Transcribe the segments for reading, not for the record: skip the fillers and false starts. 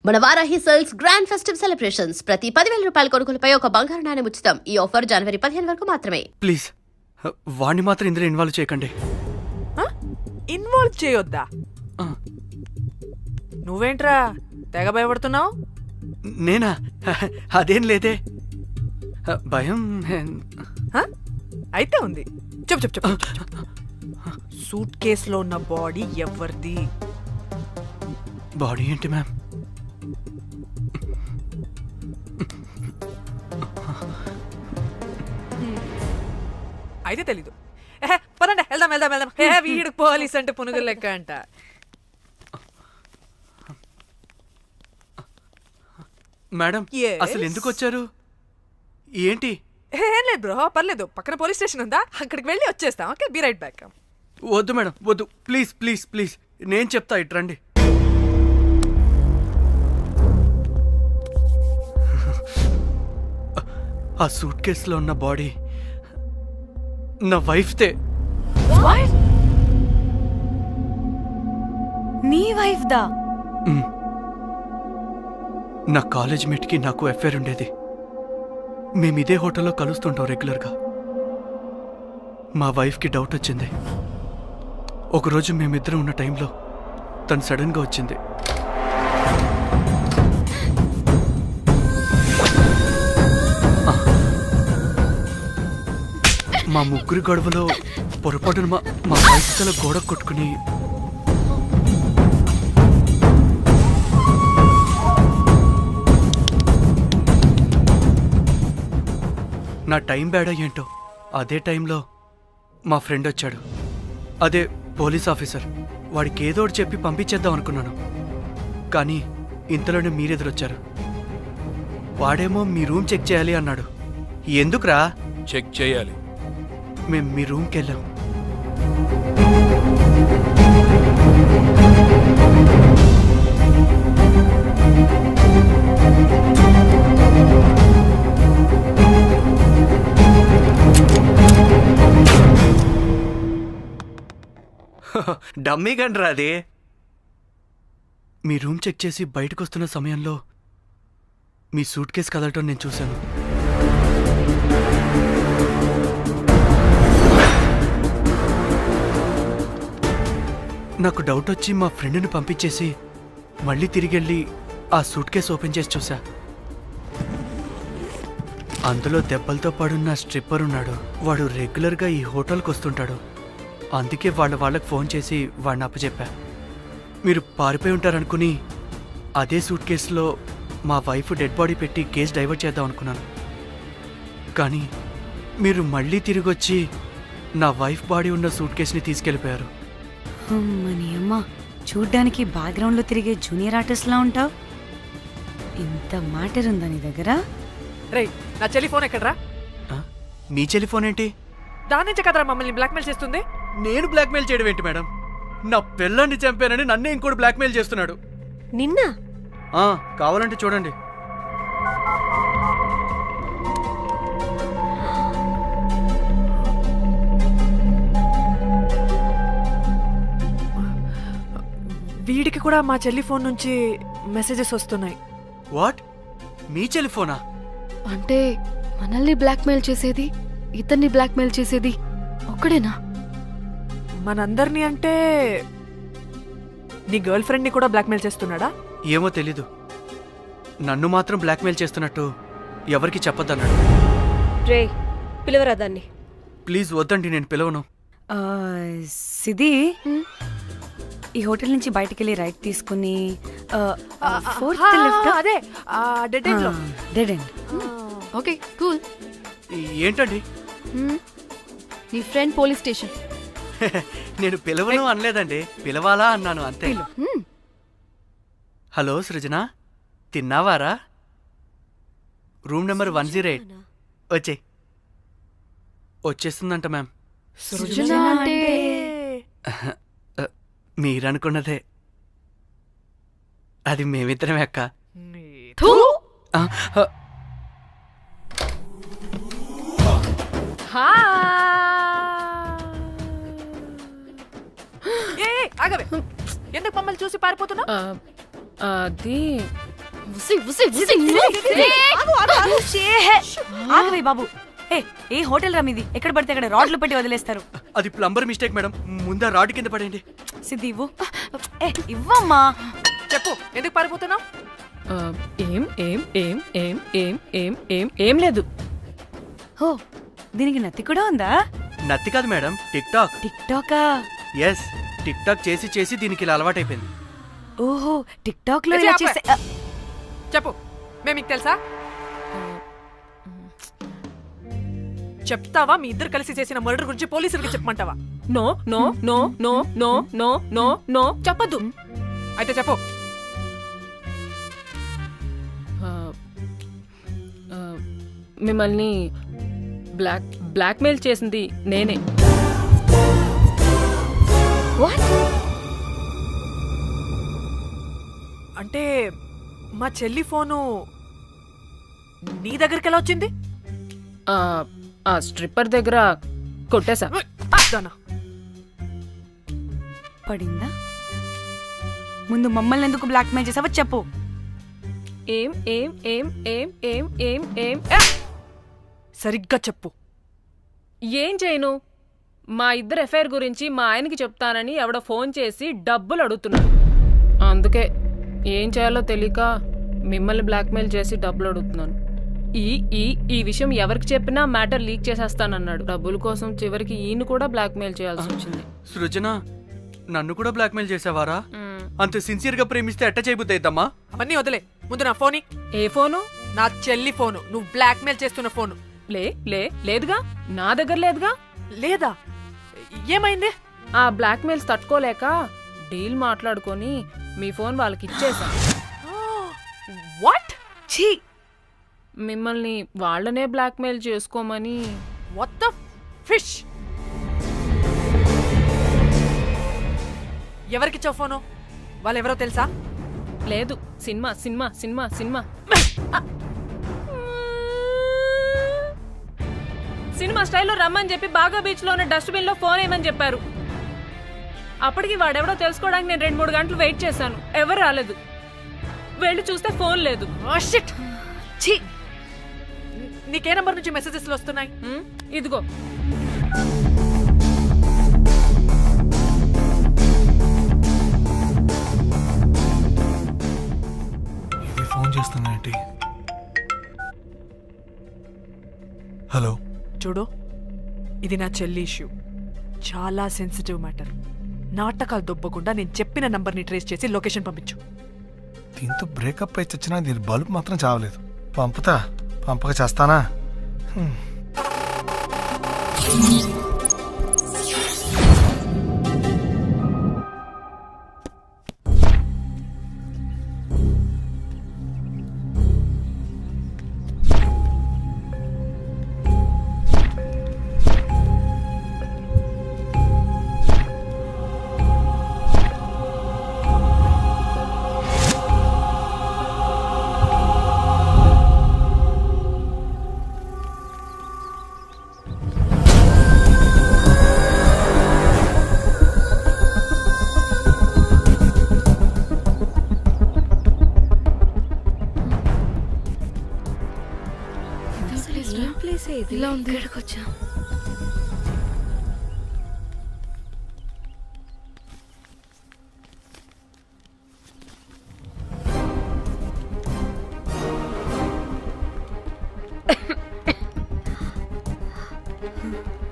మన Varahi sales grand festive celebrations ప్రతి 10,000 రూపాయల కొనుగోలుపై ఒక బంగారు నాణెం ఉచితం. ఈ ఆఫర్ జనవరి 15 వరకు మాత్రమే. ప్లీజ్ వాణ్ణి మాత్రం ఇందులో ఇన్వాల్వ్ చేయకండి. ఇన్వాల్వ్ చేయొద్దా? నువ్వేంట్రా తెగ భయపడుతున్నావు? నేనా? అదేం లేదే, భయం అయితే ఉంది. చెప్పు చెప్పు చెప్పు. సూట్ కేసులో ఉన్న బాడీ ఎవరిది? బాడీ ఏంటి మ్యామ్? అయితే తెలీదు. పదండి వెళ్దాం వెళ్దాం వెళ్దాం. వీడు పోలీస్ అంటే పునుగులు లెక్క అంట. మేడం అసలు ఎందుకు వచ్చారు? ఏంటి? ఏం లేదు బ్రో, పర్లేదు. పక్కన పోలీస్ స్టేషన్ ఉందా, అక్కడికి వెళ్ళి వచ్చేస్తాం. Okay, be right back. వద్దు మేడం వద్దు, ప్లీజ్ ప్లీజ్ ప్లీజ్, నేను చెప్తా, ఇట్రండి. ఆ సూట్ కేసులో ఉన్న బాడీ నా వైఫ్తే. నీ వైఫ్ దా? నా కాలేజ్ మేట్కి నాకు అఫేర్ ఉండేది. మేము ఇదే హోటల్లో కలుస్తుంటాం రెగ్యులర్గా. మా వైఫ్కి డౌట్ వచ్చింది. ఒకరోజు మేమిద్దరం ఉన్న టైంలో తను సడన్గా వచ్చింది. మా ముగ్గురి గొడవలో పొరపాటున మా వైఫ్ తల గోడ కొట్టుకుని నా టైం బ్యాడ్ ఏంటో అదే టైంలో మా ఫ్రెండ్ వచ్చాడు. అదే పోలీస్ ఆఫీసర్. వాడికి ఏదో ఒకటి చెప్పి పంపించేద్దాం అనుకున్నాను, కానీ ఇంతలోనే మీరెదురొచ్చారు. వాడేమో మీ రూమ్ చెక్ చేయాలి అన్నాడు. ఎందుకురా? చెక్ చేయాలి. మేము మీ రూమ్కి వెళ్ళాం. డమ్మీ గండ్రా అది. మీ రూమ్ చెక్ చేసి బయటకు వస్తున్న సమయంలో మీ సూట్ కేసు కదలటం నేను చూశాను. నాకు డౌట్ వచ్చి మా ఫ్రెండ్ని పంపించేసి మళ్ళీ తిరిగెళ్ళి ఆ సూట్ కేసు ఓపెన్ చేసి చూసా. అందులో దెబ్బలతో పడున్న స్ట్రిప్పర్ ఉన్నాడు. వాడు రెగ్యులర్గా ఈ హోటల్కి వస్తుంటాడు. అందుకే వాళ్ళకి ఫోన్ చేసి వాడిని అప్పచెప్పా. మీరు పారిపోయి ఉంటారనుకుని అదే సూట్ కేసులో మా వైఫ్ డెడ్ బాడీ పెట్టి కేసు డైవర్ట్ చేద్దాం అనుకున్నాను. కానీ మీరు మళ్ళీ తిరిగి వచ్చి నా వైఫ్ బాడీ ఉన్న సూట్ కేసుని తీసుకెళ్ళిపోయారు. అమ్మని అమ్మ, చూడ్డానికి బ్యాక్గ్రౌండ్ లో తిరిగే జూనియర్ ఆర్టిస్ట్ లా ఉంటావు. ఇంత మ్యాటర్ ఉందా నీ దగ్గర? రేయ్, నా చెల్లి ఫోన్ ఎక్కడరా? మీ టెలిఫోన్ ఏంటి? దాని నుంచే కదరా మమ్మల్ని బ్లాక్మెయిల్ చేస్తుంది. నేను బ్లాక్మెయిల్ చేయడం ఏంటి మేడం? నా పిల్లాన్ని చంపానని నన్నే ఇంకోటి బ్లాక్మెయిల్ చేస్తున్నాడు. నిన్న కావాలంటే చూడండి. వీడికి కూడా మా చెల్లి ఫోన్ నుంచి మెసేజెస్ వస్తున్నాయి. వాట్? మీ టెలిఫోనా? అంటే మనల్ని బ్లాక్మెయిల్ చేసేది, ఇతన్ని బ్లాక్మెయిల్ చేసేది ఒక్కడేనా? మనందరినీ అంటే నీ గర్ల్ ఫ్రెండ్ ని కూడా బ్లాక్మెయిల్ చేస్తున్నాడా? ఏమో తెలీదు. నన్ను మాత్రం బ్లాక్మెయిల్ చేస్తున్నట్టు ఎవరికి చెప్పొద్దన్నాడు. రే, పిలవరా దాన్ని. ప్లీజ్ వద్దండి, నేను పిలవను. సిది, ఈ హోటల్ నుంచి బయటికి వెళ్ళి రైట్ తీసుకుని అదే డెడ్ ఎండ్ లో. Dead end. Okay, cool. ఏంటండి? నీ ఫ్రెండ్ పోలీస్ స్టేషన్. నేను పిలవను అనలేదండి, పిలవాలా అన్నాను అంతే. హలో సృజన, తిన్నావారా? Room number 108. వచ్చేస్తుందంట మ్యామ్. సృజన అంటే మీరనుకున్నదే. అది మేమిద్దరమే అక్క. ఆగవే, ఎందుకు మమ్మల్ని చూసి పారిపోతున్నా? అది ఆగవే బాబు. ఏ హోటల్ రా మీది? ఎక్కడ పడితే అక్కడ రాడ్లు పెట్టి వదిలేస్తారు. అది ప్లంబర్ మిస్టేక్ మేడం. ముందా రాడ్ కింద పడేయండి. సిద్ధి ఇవ్వు. ఇవ్వమ్మా. చెప్పు, ఎందుకు పారిపోతున్నావు? ఏం ఏం ఏం ఏం ఏం ఏం ఏం ఏం లేదు. ఓ దీనికి నత్తి కూడా ఉందా? నత్తి కాదు మేడం, టిక్ టాక్. టిక్ టాకా? ఎస్, టిక్ టాక్ చేసి చేసి దీనికి ఇలా అలవాటైపోయింది. ఓహో టిక్ టాక్ లో ఇలా చేస్తే చెప్పు, మేము మీకు తెలుసా? చెప్తావా? మీ ఇద్దరు కలిసి చేసిన మర్డర్ గురించి పోలీసులకి చెప్పమంటావా? No no no no no no no no చెప్పద్దు. అయితే చెప్పు. మిమ్మల్ని బ్లాక్మెయిల్ చేసింది నేనే. అంటే మా చెల్లి ఫోను నీ దగ్గరికి ఎలా వచ్చింది? ఆ స్ట్రిప్పర్ దగ్గర కొట్టేశా. దానా పడిందా? ముందు మమ్మల్ని ఎందుకు బ్లాక్మెయిల్ చేసావో చెప్పు. ఏం ఏం ఏం ఏం ఏం ఏం ఏం సరిగ్గా చెప్పు. ఏం చేయను? మా ఇద్దరు ఎఫ్ఐఆర్ గురించి మా ఆయనకి చెప్తానని ఎవడో ఫోన్ చేసి డబ్బులు అడుగుతున్నాడు. అందుకే ఏం చేయాలో తెలియక మిమ్మల్ని బ్లాక్మెయిల్ చేసి డబ్బులు అడుగుతున్నాను. ఈ ఈ ఈ విషయం ఎవరికి చెప్పినా మ్యాటర్ లీక్ చేసేస్తానన్నాడు. డబ్బుల కోసం చివరికి ఈయన కూడా బ్లాక్మెయిల్ చేయాల్సి వచ్చింది. సృజన, నన్ను కూడా బ్లాక్మెయిల్ చేసావారా? అంత సిన్సియర్ గా ప్రేమిస్తే ఎట్ట చేయబుద్ది అయిద్దమ్మా? అవన్నీ వదిలే, ముందు నా ఫోని. ఏ ఫోను? నా చెల్లి ఫోను. నువ్వు బ్లాక్మెయిల్ చేస్తున్న ఫోను. లేదుగా, నా దగ్గర లేదుగా. లేదా? ఏమైంది? ఆ బ్లాక్మెయిల్స్ తట్టుకోలేక డీల్ మాట్లాడుకొని మీ ఫోన్ వాళ్ళకి ఇచ్చేసా. వాట్? ఛీ, మిమ్మల్ని వాళ్ళనే బ్లాక్మెయిల్ చేసుకోమని. What the fish? ఎవరికిచ్చావు ఫోను? వాళ్ళెవరో తెలుసా? లేదు, cinema cinema cinema cinema cinema స్టైల్లో రమ్మని చెప్పి బాగా బీచ్ లో ఉన్న డస్ట్బిన్ లో ఫోన్ వేయమని చెప్పారు. అప్పటికి వాడెవడో తెలుసుకోవడానికి నేను 2-3 గంటలు వెయిట్ చేశాను. ఎవరు రాలేదు. వెళ్ళి చూస్తే ఫోన్ లేదు. షిట్. ఛీ, నీకే నంబర్ నుంచి మెసేజెస్లు వస్తున్నాయి? ఇదిగో. ఫోన్ చేస్తున్నానంటే. హలో. చూడు, ఇది నా చెల్లి ఇష్యూ. చాలా సెన్సిటివ్ మ్యాటర్. నాటకాలు దొబ్బకుండా నేను చెప్పిన నంబర్ని ట్రేస్ చేసి లొకేషన్ పంపించు. దీంతో బ్రేకప్ అయి చచ్చినా దీని బల్బ్ మాత్రం చావలేదు. పంపక చేస్తానా? ఇలా ఉంది. ఇక్కడికి వచ్చా.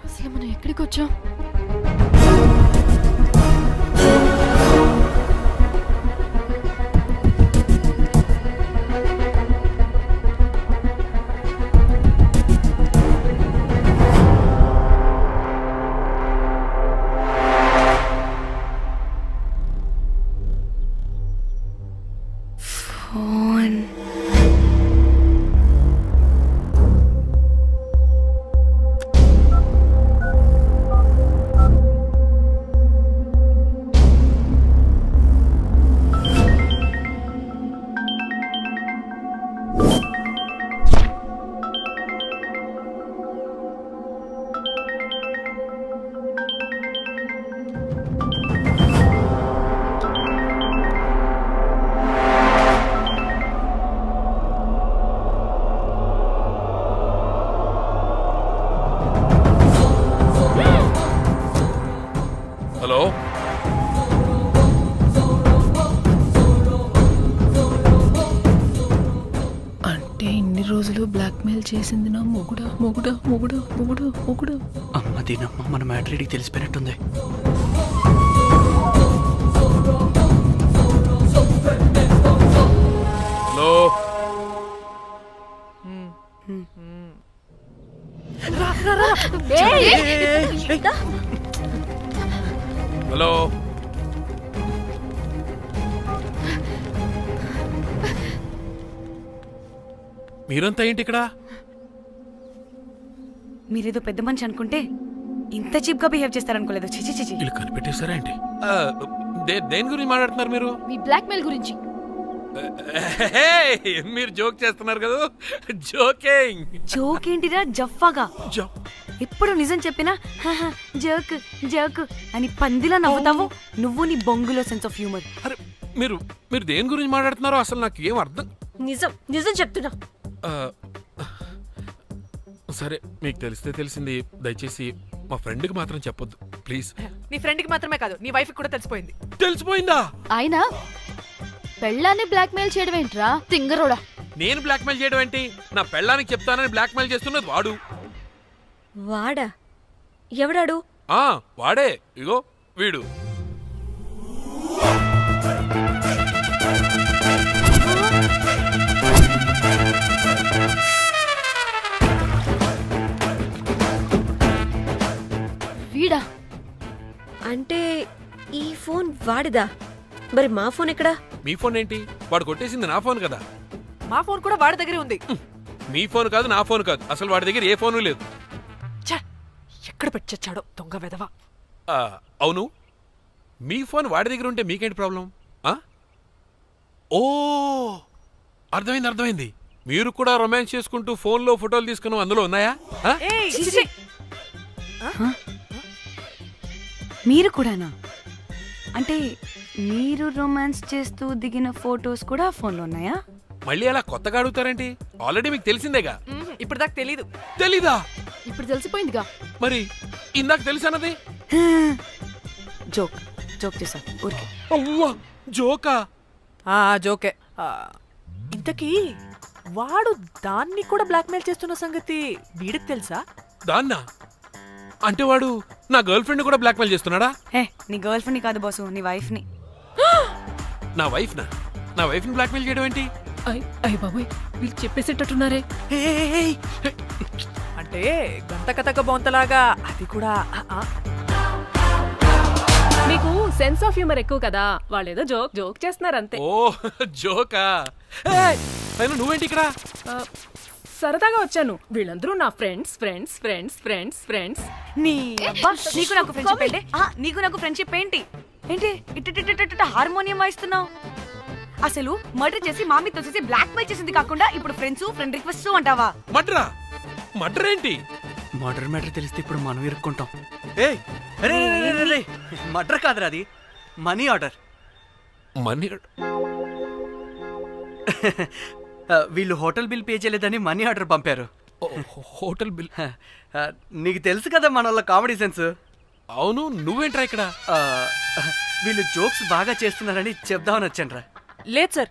అసలు మనం ఎక్కడికి వచ్చాం? ఫోన్. రోజులు బ్లాక్మెయిల్ చేసింది నా మొగుడా మొగుడా మొగుడా మొగుడా మొగుడా. అమ్మ దీనమ్మ మన మ్యాట్రీడికి తెలిసిపోయినట్టుంది. హలో హలో మీరంతా ఏంటి ఇక్కడ? మీరేదో పెద్ద మనిషి అనుకుంటే ఇంత చీప్ గా బిహేవ్ చేస్తారనుకోలేదు. చిచి చిచి. వీళ్ళు కనిపెట్టేశారా ఏంటి? దేని గురించి మాట్లాడుతున్నారు మీరు? మీ బ్లాక్మెయిల్ గురించి. మీరు జోక్ చేస్తున్నారు కదా? జోకింగ్. జోక్ ఏంటిరా జఫ్ఫాగా? ఎప్పుడు నిజం చెప్పినా జోక్ జోక్ అని పందిలా నవ్వుతావు. నువ్వు నీ బొంగులో సెన్స్ ఆఫ్ హ్యూమర్. అరే మీరు మీరు దేని గురించి మాట్లాడుతున్నారో అసలు నాకు ఏం అర్థం. నిజం నిజం చెప్తున్నా. ఆ, సరే మీకు తెలిస్తే తెలిసింది. దయచేసి మా ఫ్రెండ్కి మాత్రం చెప్పొద్దు ప్లీజ్. నీ ఫ్రెండ్కి మాత్రమే కాదు, నీ వైఫ్కి కూడా తెలిసిపోయింది. తెలిసిపోయిందా? ఆయన పెళ్ళాన్ని బ్లాక్మెయిల్ చేయడం ఏంట్రా తింగరోడా? నేను బ్లాక్మెయిల్ చేయడం ఏంటి? నా పెళ్ళానికి చెప్తానని బ్లాక్మెయిల్ చేస్తున్నది వాడు. వాడా? ఎవడాడు? వాడే. ఇగో వీడు. వీడా? అంటే ఈ ఫోన్ వాడిదా? మరి మా ఫోన్ ఎక్కడా? మీ ఫోన్ ఏంటి? వాడు కొట్టేసింది నా ఫోన్ కదా. మా ఫోన్ కూడా వాడి దగ్గరే ఉంది. మీ ఫోన్ కాదు, నా ఫోన్ కాదు. అసలు వాడి దగ్గర ఏ ఫోను లేదు. ఛ! ఎక్కడ పెట్టొచ్చాడో దొంగ వెధవ. అవును, మీ ఫోన్ వాడి దగ్గర ఉంటే మీకేంటి ప్రాబ్లం? ఓ అర్థమైంది అర్థమైంది. మీరు కూడా రొమాన్స్ చేసుకుంటూ ఫోన్లో ఫోటోలు తీసుకుని అందులో ఉన్నాయా? ఏయ్, చిచి! మీరు కూడానా? అంటే మీరు రొమాన్స్ చేస్తూ దిగిన ఫొటోస్ కూడా ఫోన్లో ఉన్నాయా? మళ్ళీ అలా కొత్తగా అడుగుతారేంటి? ఆల్రెడీ మీకు తెలిసిందేగా. ఇప్పుడు దాకా తెలీదు. తెలీదా? ఇప్పుడు తెలిసిపోయిందిగా. మరి ఇందాక తెలిసన్నది? జోక్ జోక్ చేశా ఊరికే. అవ్వా జోకా? జోకే. ఇంతకీ వాడు దాన్ని కూడా బ్లాక్మెయిల్ చేస్తున్న సంగతి వీడికి తెలుసా? దాన్నా? అంటే వాడు నా గర్ల్ ఫ్రెండ్ కూడా బ్లాక్మెయిల్ చేస్తున్నాడా? హే, నీ గర్ల్ ఫ్రెండ్ని కాదు బాసు, నీ వైఫ్ని. నా వైఫ్నా? నా వైఫ్ని బ్లాక్మెయిల్ చేయడం ఏంటి? అయ్య బాబోయ్, వీళ్ళు చెప్పేసేటట్టున్నారే. అంటే గంత కథక బొంతలాగా అది కూడా. మీకు సెన్స్ ఆఫ్ హ్యూమర్ ఎక్కువ కదా, వాళ్ళేదో జోక్ జోక్ చేస్తున్నారు అంతే. ఓ జోకా? అయినా నువ్వేంటి ఇక్కడ? సరదాగా వచ్చాను. వీళ్ళందరూ నా friends friends friends friends friends. నీకు నాకు ఫ్రెండ్షిప్ ఏంటి? నీకు నాకు ఫ్రెండ్షిప్ ఏంటి? ఏంటి ఇట్ట హార్మోనియం వాయిస్తున్నావు? అసలు మర్డర్ చేసి మామితో చేసి బ్లాక్ మెయిల్ చేసింది కాకుండా ఇప్పుడు ఫ్రెండ్స్ ఫ్రెండ్ రిక్వెస్ట్ అంటావా? మడ్రా? మడ్ర ఏంటి? మర్డర్ మ్యాటర్ తెలిస్తే ఇప్పుడు మనం ఇరుక్కుంటాం. మర్డర్ కాదురా, అది మనీ ఆర్డర్. మనీ? వీళ్ళు హోటల్ బిల్ పే చేయలేదని మనీ ఆర్డర్ పంపారు. Hotel bill? నీకు తెలుసు కదా మన వాళ్ళ కామెడీ సెన్స్. అవును, నువ్వేంట్రా ఇక్కడ? వీళ్ళు జోక్స్ బాగా చేస్తున్నారని చెప్దామని వచ్చాను రా. లేదు సార్,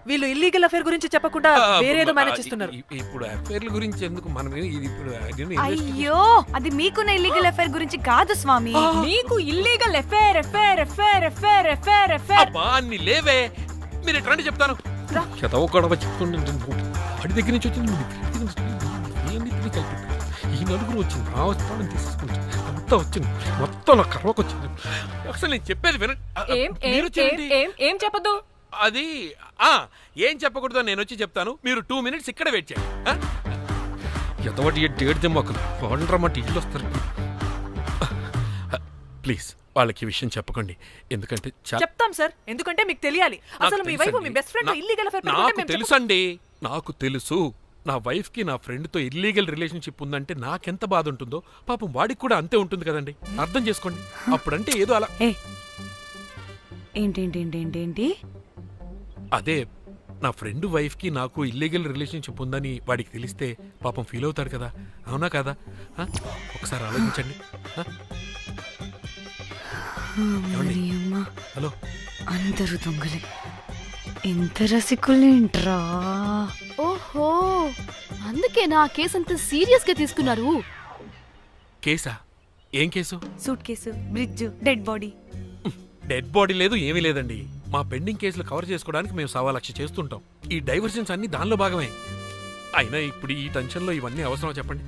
వీళ్ళు ఇల్లీగల్ అఫేర్ గురించి చెప్పకుండా వేరేదో మేనేజ్ చేస్తున్నారు. ఇప్పుడు అఫేర్ల గురించి ఎందుకు మనం ఇది ఇప్పుడు అయ్యో, అది మీకున్న ఇల్లీగల్ అఫేర్ గురించి కాదు స్వామి. మీకు illegal affair affair affair affair affair affair. అబ్బా అన్ని లేవే, మీరు ఎట్లాంటి చెప్తాను. చదవ గొడవ చెప్తుండే వాడి దగ్గర నుంచి వచ్చింది, ఈ నలుగురు వచ్చింది, ఆ వస్తాను తీసుకుంటుంది, అంతా వచ్చింది, మొత్తం నా కర్వకు వచ్చింది. అసలు నేను చెప్పేది ఏం చెప్పదు? అది ఏం చెప్పకూడదో నేను వచ్చి చెప్తాను. మీరు 2 minutes ఇక్కడ వెయిట్ చేయండి. ఎంతవాటి డేట్ దెమ్మకలు వాళ్ళరమ్మాట ఇల్లు వస్తారు. ప్లీజ్ వాళ్ళకి విషయం చెప్పకండి, ఎందుకంటే చెప్తాం సార్, ఎందుకంటే మీకు తెలియాలి. అసలు మీ వైఫ్ మీ బెస్ట్ ఫ్రెండ్ ఇల్లీగల్ అఫేర్. నాకు తెలుసండి, నాకు తెలుసు. నా వైఫ్ కి నా ఫ్రెండ్ తో ఇల్లీగల్ రిలేషన్షిప్ ఉందంటే నాకెంత బాధ ఉంటుందో పాపం వాడికి కూడా అంతే ఉంటుంది కదండి. అర్థం చేసుకోండి. అప్పుడంటే ఏదో అలా. ఏంటి? అదే నా ఫ్రెండ్ వైఫ్ కి నాకు ఇల్లీగల్ రిలేషన్షిప్ ఉందని వాడికి తెలిస్తే పాపం ఫీల్ అవుతాడు కదా, అవునా కదా? ఒకసారి ఆలోచించండి. హలో, అందరూ దొంగలే, ఎంత రసికులేంట్రా. ఓహ్ ఓహో అందుకే నా కేసు అంత సీరియస్ గా తీసుకున్నారు. కేసా? ఏం case? Suit case, bridge, dead body. Dead body లేదు, ఏమీ లేదండి. మా పెండింగ్ కేసులు కవర్ చేసుకోవడానికి మేము 1,00,000 చేస్తుంటాం. ఈ డైవర్షన్స్ అన్ని దానిలో భాగమే. అయినా ఇప్పుడు ఈ టెన్షన్లో ఇవన్నీ అవసరం చెప్పండి?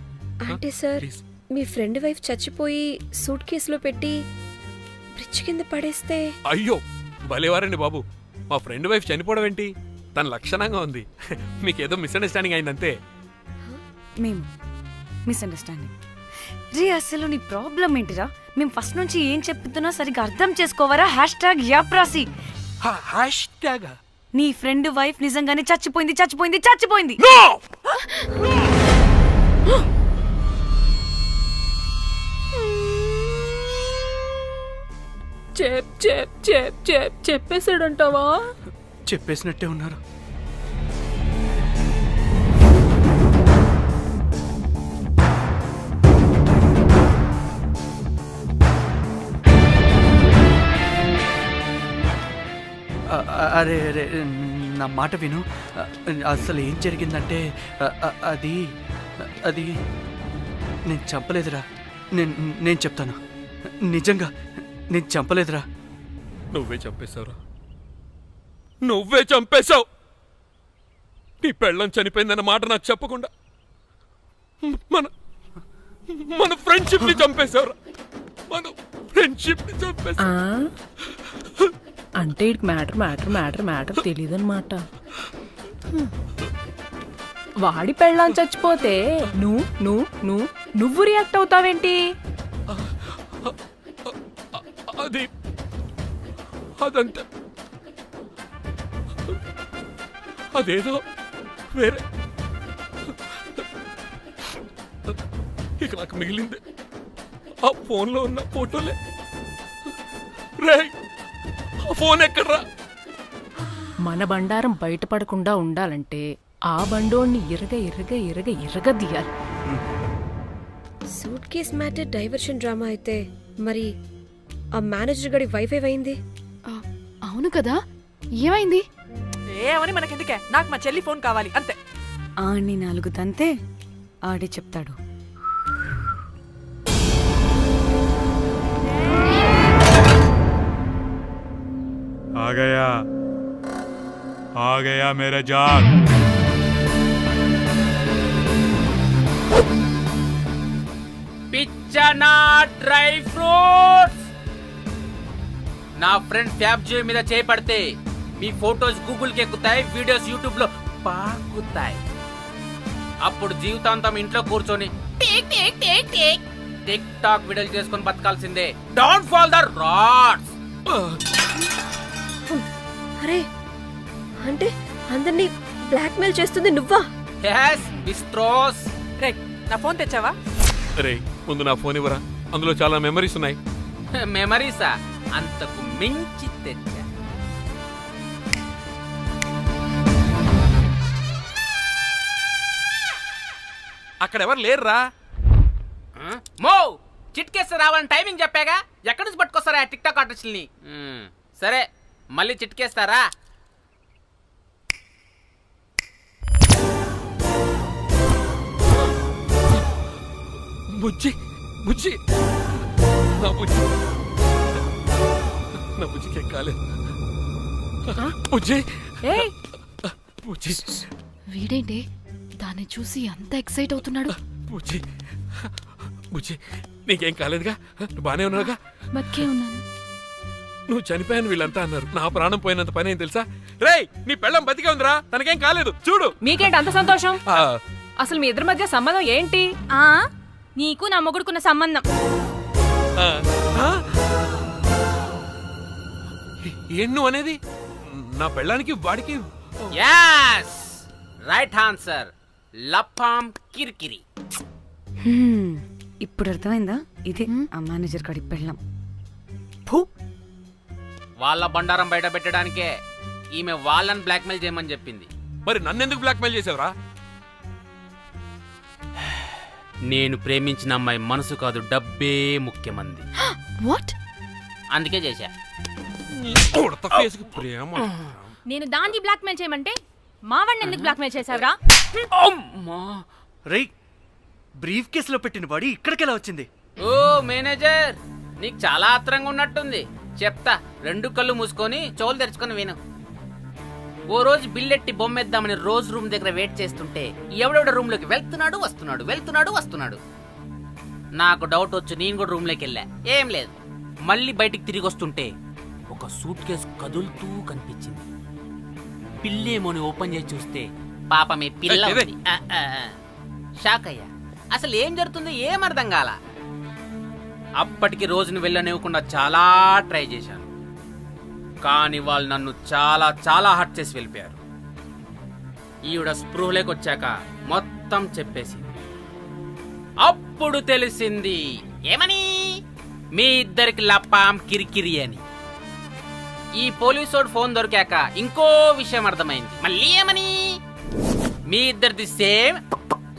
అంటే sir please. Me friend wife చచ్చిపోయి సూట్ కేసులో పెట్టి బ్రిడ్జ్ కింద పడేస్తే అయ్యో భలేవారండి బాబు. మా ఫ్రెండ్ వైఫ్ చనిపోవడం ఏంటి? తన లక్షణంగా ఉంది. మీకేదో మిస్అండర్స్టాండింగ్ అయిందంతే. మేము మిస్అండర్స్టాండింగ్. రే అసలు నీ ప్రాబ్లం ఏంటిరా? మేము ఫస్ట్ నుంచి ఏం చెప్తున్నా సరిగ్గా అర్థం చేసుకోవరా? #యాప్రాసి. హ్యాష్ ట్యాగ్ నీ ఫ్రెండ్ వైఫ్ నిజంగానే చచ్చిపోయింది చచ్చిపోయింది చచ్చిపోయింది. చెప్పేసాడంటావా? చెప్పేసినట్టే ఉన్నారు. అరే అరే నా మాట విను. అసలు ఏం జరిగిందంటే అది అది నేను చంపలేదురా. నేను చెప్తాను, నిజంగా నేను చంపలేదురా. నువ్వే చంపేశావురా. నువ్వే చంపేశావు. నీ పెళ్ళం చనిపోయిందన్న మాట నాకు చెప్పకుండా మన మన ఫ్రెండ్షిప్ ని చంపేశావురా. మన ఫ్రెండ్షిప్ ని చంపేశా. అంటే ఇటు మ్యాటర్ తెలియదన్నమాట. వాడి పెళ్ళాం చచ్చిపోతే నువ్వు రియాక్ట్ అవుతావేంటి? అదంతే. అదేదో వేరే. ఇక నాకు మిగిలింది ఆ ఫోన్లో ఉన్న ఫోటోలే. రేయ్, ఆ ఫోన్ ఎక్కడ్రా? మన బండారం బయటపడకుండా ఉండాలంటే ఆ బండోణ్ణి ఇరగ తీయాలి. Suit case matter diversion drama అయితే మరి ఆ మేనేజర్ గడి వైఫ్ ఏమైంది? అవును కదా, ఏమైంది? ఏమని మనకెందుకే, నాకు మా చెల్లి ఫోన్ కావాలి అంతే. ఆడిని 4 తంతే ఆడే చెప్తాడు. आ गया मेरा जान. పిచ్చనా డ్రై ఫ్రూట్స్. నా ఫ్రెండ్ ఫ్యాబ్ జే మీద చేపడితే మీ ఫోటోస్ గూగుల్కి ఎక్కుతాయి, వీడియోస్ యూట్యూబ్ లో పాకుతాయి. అప్పుడు జీవితాంతం ఇంట్లో కూర్చొని టిక్ టాక్ వీడియోలు చేసుకొని బతకాల్సిందే. Don't fall the rods. అరే అంటే అందరినీ బ్లాక్మెయిల్ చేస్తుంది నువ్వా? yes బిస్ట్రోస్. రే నా ఫోన్ తెచ్చావా? రే ముందు నా ఫోన్ ఇవ్వరా, అందులో చాలా మెమరీస్ ఉన్నాయి. మెమరీసా? అంతకు మించి తెచ్చా. అక్కడ ఎవరు లేరురా. మో చిట్కేస్తే రావాలని టైమింగ్ చెప్పాగా, ఎక్కడి నుంచి పట్టుకొస్తారా టిక్ టాక్ ఆర్టిస్టుల్ని? సరే మళ్ళీ చిట్కేస్తారా? బుజ్జి బుజ్జి నా బుజ్జి నా బుజ్జికి ఏం కాలేదు. బుజ్జి ఏయ్ బుజ్జి వీడేంటి దాన్ని చూసి అంత ఎక్సైట్ అవుతున్నాడు? బుజ్జి బుజ్జి నీకేం కాలేదుగా? నువ్వు బానే ఉన్నావుగా? బతికే ఉన్నాను. నువ్వు చనిపోయాను వీళ్ళంతా అన్నారు. నా ప్రాణం పోయినంత పని ఏం తెలుసా? రేయ్ నీ పెళ్ళం బతికే ఉందిరా, తనకేం కాలేదు చూడు. మీకేంటి అంత సంతోషం? ఆ, అసలు మీ ఇద్దరి మధ్య సంబంధం ఏంటి? నీకు నా మొగుడుకున్న సంబంధం. ఆ, ఆ? ఏం నువ్వు అనేది? నా పెళ్ళానికి వాడికి yes రైట్ ఆన్సర్. లపాం కిరికిరి. ఇప్పుడు అర్థమైందా? ఇదే ఆ మేనేజర్ గడి పెళ్ళం. వాళ్ళ బండారం బయట పెట్టడానికే ఈమె వాళ్ళని బ్లాక్మెయిల్ చేయమని చెప్పింది. మరి నన్నెందుకు బ్లాక్మెయిల్ చేసావురా? నేను ప్రేమించిన అమ్మాయి మనసు కాదు, డబ్బే ముఖ్యమంది. వాట్? అందుకే చేశా. ఉడత ఫేస్కి ప్రేమ. నేను దాన్ని బ్లాక్మెయిల్ చేయమంటే మావాడిని ఎందుకు బ్లాక్మెయిల్ చేసావురా? అమ్మా రేయ్, బ్రీఫ్ కేసులో పెట్టిన బాడీ ఇక్కడికి ఎలా వచ్చింది? ఓ మేనేజర్, నీకు చాలా ఆత్రంగా ఉన్నట్టుంది. చెప్తా, 2 కళ్ళు మూసుకొని చెవులు తెరుచుకొని విను. ఓ రోజు బిల్లెట్టి బొమ్మేద్దామని రోజు రూమ్ దగ్గర వెయిట్ చేస్తుంటే ఎవడెవడ రూమ్ లోకి వెళ్తున్నాడు వస్తున్నాడు. నాకు డౌట్ వచ్చి నేను కూడా రూమ్ లోకి వెళ్ళా. ఏం లేదు. మళ్ళీ బయటికి తిరిగి వస్తుంటే ఒక సూట్ కేసు కదులుతూ కనిపించింది. పిల్లేమోని ఓపెన్ చేసి చూస్తే పాపమే పిల్ల ఉంది. షాక్ అయ్యా. అసలు ఏం జరుగుతుందో ఏం అర్థం కాల. అప్పటికి రోజును వెళ్ళనివ్వకుండా చాలా ట్రై చేశాను, కానీ వాళ్ళు నన్ను చాలా చాలా హర్ట్ చేసి వెళ్ళిపోయారు. ఈవిడ స్పృహలోకి వచ్చాక మొత్తం చెప్పేసి అప్పుడు తెలిసింది. ఏమని? మీ ఇద్దరికి లపాం కిరికిరి అని. ఈ పోలీసోడు ఫోన్ దొరికాక ఇంకో విషయం అర్థమైంది. మళ్ళీ ఏమని? మీ ఇద్దరిది సేమ్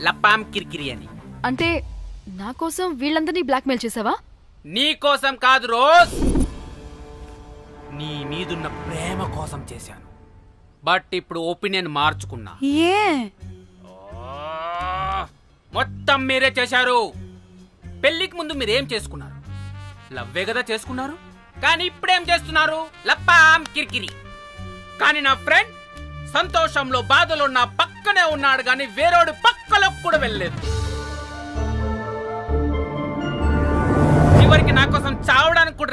లపాం కిరికిరి అని. అంటే నా కోసం వీళ్ళందరినీ బ్లాక్మెయిల్ చేసావా? నీ కోసం కాదు రోజ్, నీ మీదున్న ప్రేమ కోసం చేశాను. బట్ ఇప్పుడు ఒపీనియన్ మార్చుకున్నా. ఏ మొత్తం మీరే చేశారు. పెళ్లికి ముందు మీరేం చేసుకున్నారు? లవ్వే కదా చేసుకున్నారు. కానీ ఇప్పుడేం చేస్తున్నారు? లప్పాం కిరికిరి. కానీ నా ఫ్రెండ్ సంతోషంలో బాధలో నా పక్కనే ఉన్నాడు, కానీ వేరేడు పక్కలో కూడా వెళ్ళలేదు. చివరికి నా కోసం చావడానికి కూడా